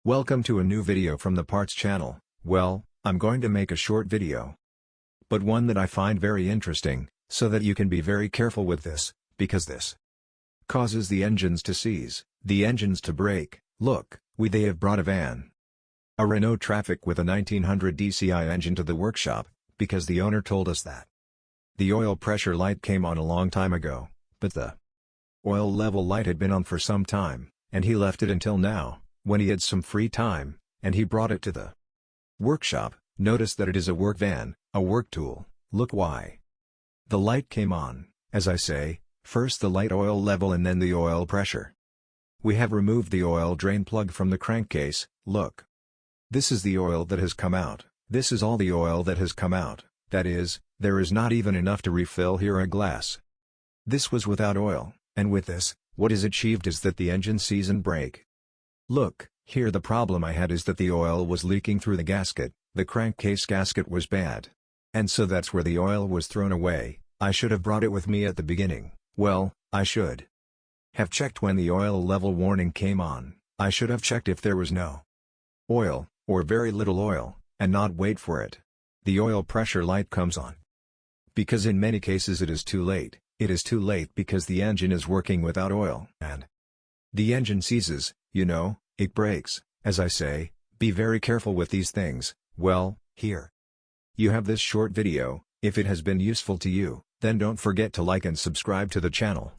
Welcome to a new video from the Parts channel. Well, I'm going to make a short video, but one that I find very interesting, so that you can be very careful with this, because this causes the engines to seize, the engines to break. Look, they have brought a Renault Trafic with a 1900 DCI engine to the workshop, because the owner told us that the oil pressure light came on a long time ago, but the oil level light had been on for some time, and he left it until now, when he had some free time, and he brought it to the workshop. Notice that it is a work van, a work tool. Look why the light came on. As I say, first the light oil level and then the oil pressure. We have removed the oil drain plug from the crankcase. Look. This is the oil that has come out. This is all the oil that has come out. That is, there is not even enough to refill here a glass. This was without oil, and with this, what is achieved is that the engine sees and break. Look, here the problem I had is that the oil was leaking through the gasket, the crankcase gasket was bad. And so that's where the oil was thrown away. I should have brought it with me at the beginning. Well, I should have checked when the oil level warning came on. I should have checked if there was no oil, or very little oil, and not wait for it. The oil pressure light comes on, because in many cases it is too late. It is too late because the engine is working without oil, and the engine seizes, it breaks. As I say, be very careful with these things. Well, here you have this short video. If it has been useful to you, then don't forget to like and subscribe to the channel.